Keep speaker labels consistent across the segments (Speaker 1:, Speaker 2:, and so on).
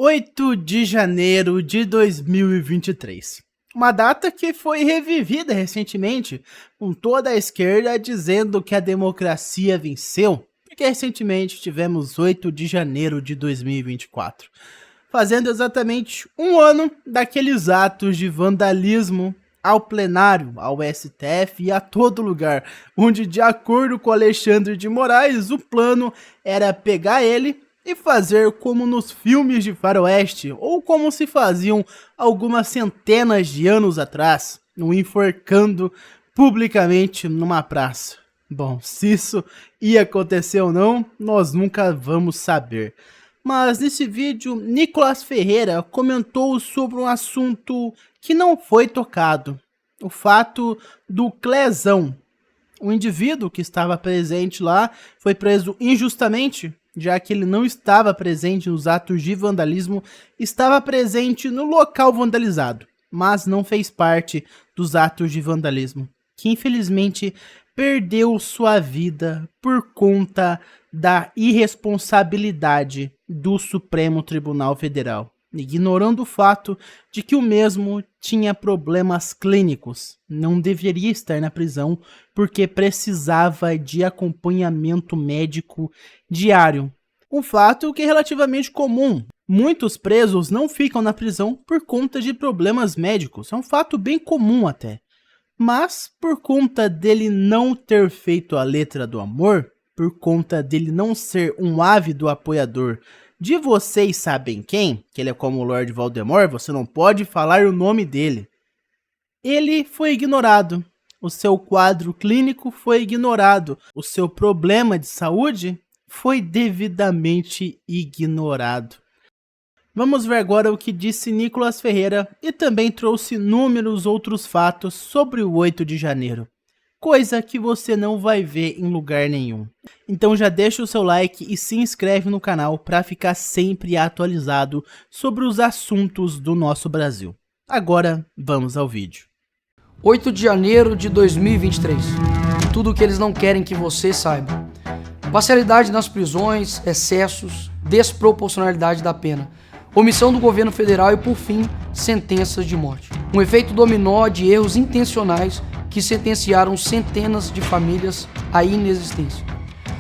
Speaker 1: 8 de janeiro de 2023. Uma data que foi revivida recentemente, com toda a esquerda dizendo que a democracia venceu, porque recentemente tivemos 8 de janeiro de 2024, fazendo exatamente um ano daqueles atos de vandalismo ao plenário, ao STF e a todo lugar, onde, de acordo com Alexandre de Moraes, o plano era pegar ele e fazer como nos filmes de faroeste, ou como se faziam algumas centenas de anos atrás, no enforcando publicamente numa praça. Bom, se isso ia acontecer ou não, nós nunca vamos saber. Mas nesse vídeo, Nicolas Ferreira comentou sobre um assunto que não foi tocado. O fato do Clezão. O indivíduo que estava presente lá foi preso injustamente, já que ele não estava presente nos atos de vandalismo, estava presente no local vandalizado, mas não fez parte dos atos de vandalismo, que infelizmente perdeu sua vida por conta da irresponsabilidade do Supremo Tribunal Federal, ignorando o fato de que o mesmo tinha problemas clínicos, não deveria estar na prisão porque precisava de acompanhamento médico diário. Um fato que é relativamente comum. Muitos presos não ficam na prisão por conta de problemas médicos, é um fato bem comum até. Mas por conta dele não ter feito a letra do amor, por conta dele não ser um ávido apoiador de vocês sabem quem, que ele é como o Lord Voldemort, você não pode falar o nome dele. Ele foi ignorado, o seu quadro clínico foi ignorado, o seu problema de saúde foi devidamente ignorado. Vamos ver agora o que disse Nicolas Ferreira e também trouxe inúmeros outros fatos sobre o 8 de janeiro. Coisa que você não vai ver em lugar nenhum. Então já deixa o seu like e se inscreve no canal para ficar sempre atualizado sobre os assuntos do nosso Brasil. Agora vamos ao vídeo.
Speaker 2: 8 de janeiro de 2023. Tudo o que eles não querem que você saiba. Parcialidade nas prisões, excessos, desproporcionalidade da pena, omissão do governo federal e, por fim, sentenças de morte. Um efeito dominó de erros intencionais que sentenciaram centenas de famílias à inexistência.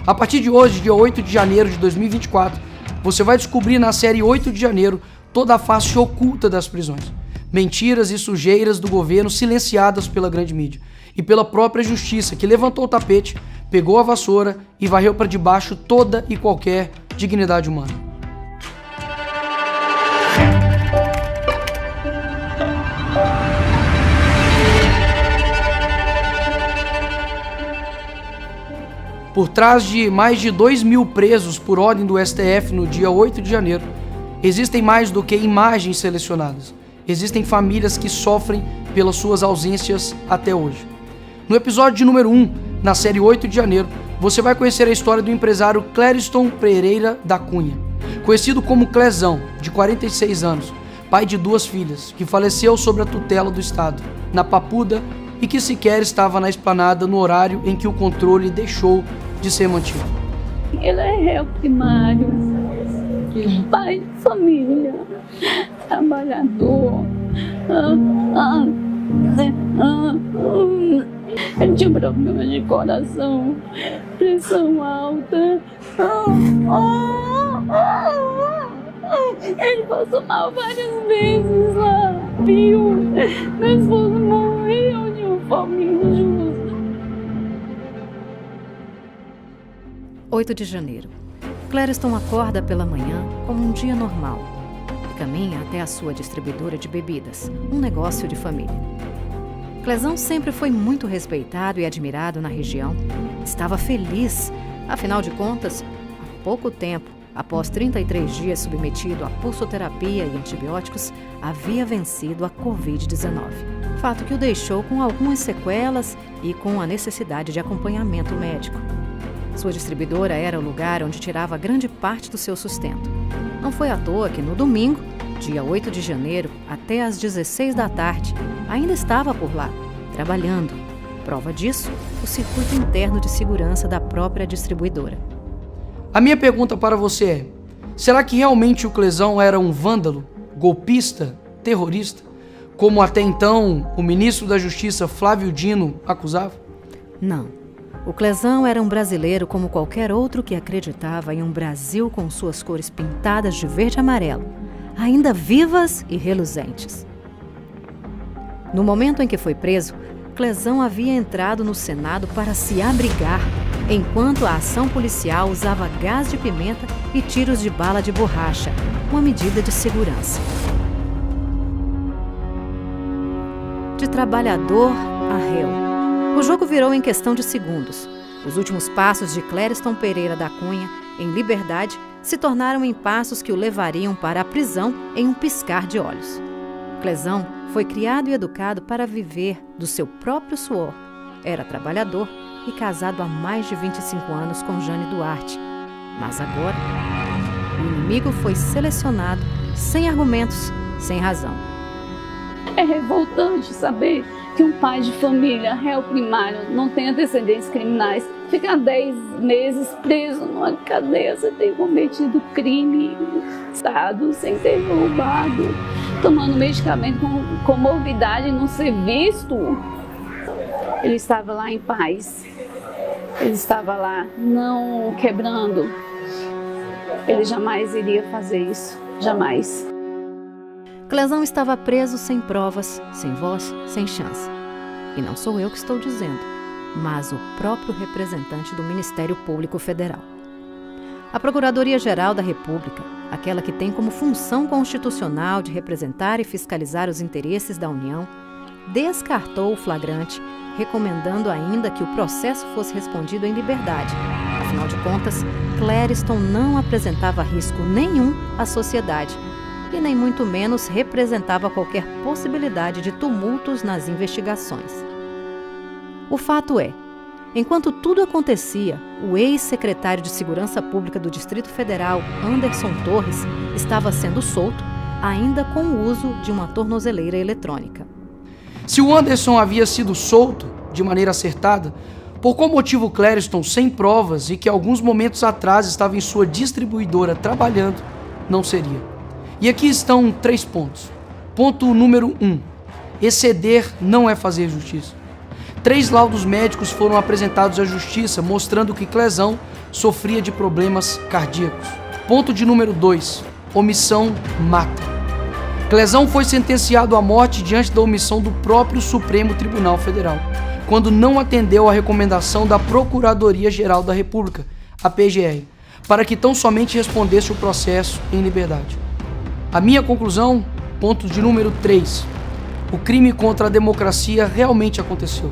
Speaker 2: A partir de hoje, dia 8 de janeiro de 2024, você vai descobrir na série 8 de janeiro toda a face oculta das prisões. Mentiras e sujeiras do governo silenciadas pela grande mídia e pela própria justiça, que levantou o tapete, pegou a vassoura e varreu para debaixo toda e qualquer dignidade humana. Por trás de mais de 2.000 presos por ordem do STF no dia 8 de janeiro, existem mais do que imagens selecionadas. Existem famílias que sofrem pelas suas ausências até hoje. No episódio de número 1, na série 8 de janeiro, você vai conhecer a história do empresário Clériston Pereira da Cunha, conhecido como Clezão, de 46 anos, pai de 2 filhas, que faleceu sob a tutela do Estado, na Papuda, e que sequer estava na esplanada no horário em que o controle deixou de ser mantido.
Speaker 3: Ele é réu primário, pai de família, trabalhador. Ele tinha problema de coração, pressão alta. Ele passou mal várias vezes lá, viu? Meu esposo morreu de uma forma injusta.
Speaker 4: 8 de janeiro. Clériston acorda pela manhã como um dia normal e caminha até a sua distribuidora de bebidas, um negócio de família. Clezão sempre foi muito respeitado e admirado na região. Estava feliz, afinal de contas, há pouco tempo, após 33 dias submetido a pulsoterapia e antibióticos, havia vencido a Covid-19. Fato que o deixou com algumas sequelas e com a necessidade de acompanhamento médico. Sua distribuidora era o lugar onde tirava grande parte do seu sustento. Não foi à toa que no domingo, dia 8 de janeiro, até às 16 da tarde, ainda estava por lá, trabalhando. Prova disso, o circuito interno de segurança da própria distribuidora.
Speaker 2: A minha pergunta para você é: Será que realmente o Clezão era um vândalo, golpista, terrorista, como até então o ministro da Justiça Flávio Dino acusava?
Speaker 4: Não. O Clezão era um brasileiro como qualquer outro que acreditava em um Brasil com suas cores pintadas de verde e amarelo, ainda vivas e reluzentes. No momento em que foi preso, Clezão havia entrado no Senado para se abrigar, enquanto a ação policial usava gás de pimenta e tiros de bala de borracha, uma medida de segurança. De trabalhador a réu, o jogo virou em questão de segundos. Os últimos passos de Clériston Pereira da Cunha, em liberdade, se tornaram em passos que o levariam para a prisão em um piscar de olhos. Clezão foi criado e educado para viver do seu próprio suor. Era trabalhador e casado há mais de 25 anos com Jane Duarte. Mas agora, o inimigo foi selecionado sem argumentos, sem razão.
Speaker 3: É revoltante saber que um pai de família, réu primário, não tem antecedentes criminais, ficar 10 meses preso numa cadeia sem ter cometido crime, estado, sem ter roubado, tomando medicamento com comorbidade e não ser visto. Ele estava lá em paz. Ele estava lá não quebrando. Ele jamais iria fazer isso. Jamais.
Speaker 4: Clezão estava preso sem provas, sem voz, sem chance. E não sou eu que estou dizendo, mas o próprio representante do Ministério Público Federal. A Procuradoria-Geral da República, aquela que tem como função constitucional de representar e fiscalizar os interesses da União, descartou o flagrante, recomendando ainda que o processo fosse respondido em liberdade. Afinal de contas, Clériston não apresentava risco nenhum à sociedade e nem muito menos representava qualquer possibilidade de tumultos nas investigações. O fato é, enquanto tudo acontecia, o ex-secretário de Segurança Pública do Distrito Federal, Anderson Torres, estava sendo solto, ainda com o uso de uma tornozeleira eletrônica.
Speaker 2: Se o Anderson havia sido solto de maneira acertada, por qual motivo Clériston, sem provas e que alguns momentos atrás estava em sua distribuidora trabalhando, não seria? E aqui estão 3 pontos. Ponto número 1. Exceder não é fazer justiça. 3 laudos médicos foram apresentados à justiça mostrando que Clezão sofria de problemas cardíacos. Ponto de número 2. Omissão mata. Clezão foi sentenciado à morte diante da omissão do próprio Supremo Tribunal Federal, quando não atendeu à recomendação da Procuradoria-Geral da República, a PGR, para que tão somente respondesse o processo em liberdade. A minha conclusão, ponto de número 3. O crime contra a democracia realmente aconteceu,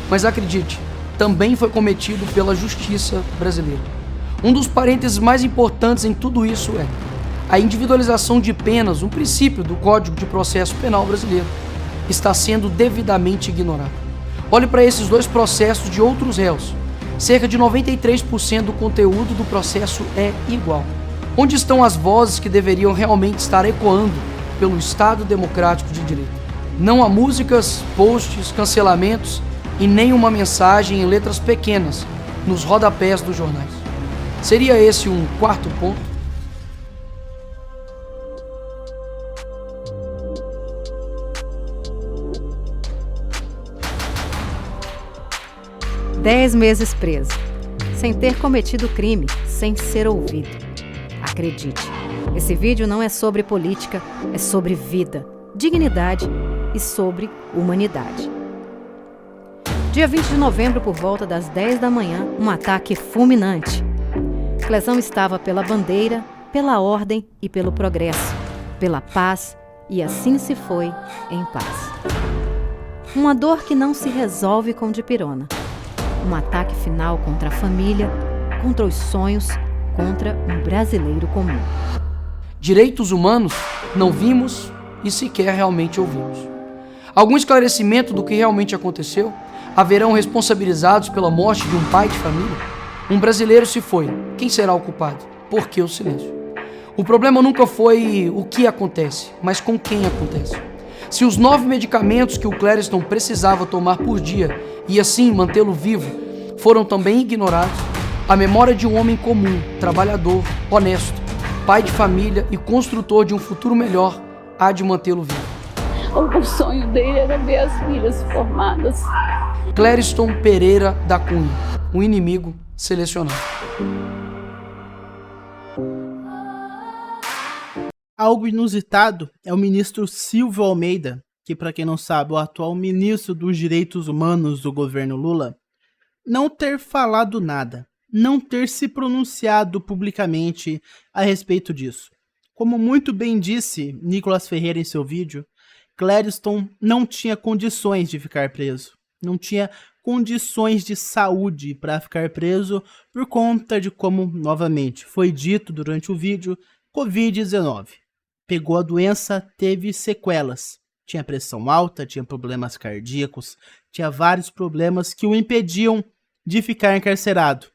Speaker 2: mas acredite, também foi cometido pela justiça brasileira. Um dos parênteses mais importantes em tudo isso é a individualização de penas, um princípio do Código de Processo Penal brasileiro, está sendo devidamente ignorado. Olhe para esses 2 processos de outros réus. Cerca de 93% do conteúdo do processo é igual. Onde estão as vozes que deveriam realmente estar ecoando pelo Estado Democrático de Direito? Não há músicas, posts, cancelamentos e nem uma mensagem em letras pequenas nos rodapés dos jornais. Seria esse um 4º ponto?
Speaker 4: Dez meses preso, sem ter cometido crime, sem ser ouvido. Acredite, esse vídeo não é sobre política, é sobre vida, dignidade e sobre humanidade. Dia 20 de novembro, por volta das 10 da manhã, um ataque fulminante. Clezão estava pela bandeira, pela ordem e pelo progresso, pela paz, e assim se foi em paz. Uma dor que não se resolve com dipirona. Um ataque final contra a família, contra os sonhos, contra um brasileiro comum.
Speaker 2: Direitos humanos não vimos e sequer realmente ouvimos. Algum esclarecimento do que realmente aconteceu? Haverão responsabilizados pela morte de um pai de família? Um brasileiro se foi. Quem será o culpado? Por que o silêncio? O problema nunca foi o que acontece, mas com quem acontece. Se os 9 medicamentos que o Clériston precisava tomar por dia e assim mantê-lo vivo foram também ignorados, a memória de um homem comum, trabalhador, honesto, pai de família e construtor de um futuro melhor, há de mantê-lo vivo.
Speaker 3: O sonho dele era ver as filhas formadas.
Speaker 2: Clériston Pereira da Cunha, um inimigo selecionado.
Speaker 1: Algo inusitado é o ministro Silvio Almeida, que, para quem não sabe, é o atual ministro dos Direitos Humanos do governo Lula, não ter falado nada, não ter se pronunciado publicamente a respeito disso. Como muito bem disse Nicolas Ferreira em seu vídeo, Clériston não tinha condições de ficar preso, não tinha condições de saúde para ficar preso por conta de como, novamente, foi dito durante o vídeo, Covid-19. Pegou a doença, teve sequelas. Tinha pressão alta, tinha problemas cardíacos, tinha vários problemas que o impediam de ficar encarcerado.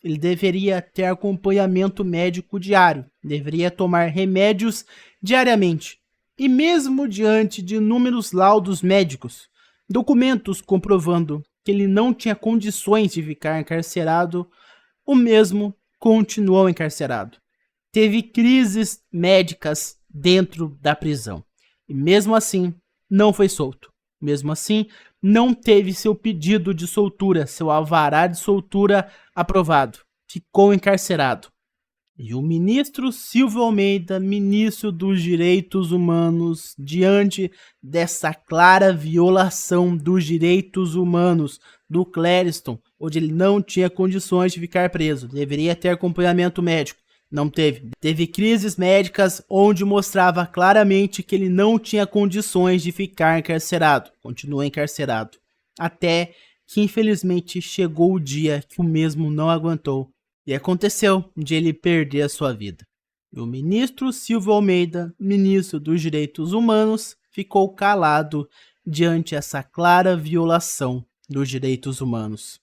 Speaker 1: Ele deveria ter acompanhamento médico diário, deveria tomar remédios diariamente. E mesmo diante de inúmeros laudos médicos, documentos comprovando que ele não tinha condições de ficar encarcerado, o mesmo continuou encarcerado. Teve crises médicas dentro da prisão. E mesmo assim, não foi solto. Mesmo assim, não teve seu pedido de soltura, seu alvará de soltura aprovado. Ficou encarcerado. E o ministro Silvio Almeida, ministro dos Direitos Humanos, diante dessa clara violação dos direitos humanos do Clériston, onde ele não tinha condições de ficar preso, deveria ter acompanhamento médico. Não teve. Teve crises médicas onde mostrava claramente que ele não tinha condições de ficar encarcerado. Continuou encarcerado. Até que, infelizmente, chegou o dia que o mesmo não aguentou. E aconteceu de ele perder a sua vida. E o ministro Silvio Almeida, ministro dos Direitos Humanos, ficou calado diante essa clara violação dos direitos humanos.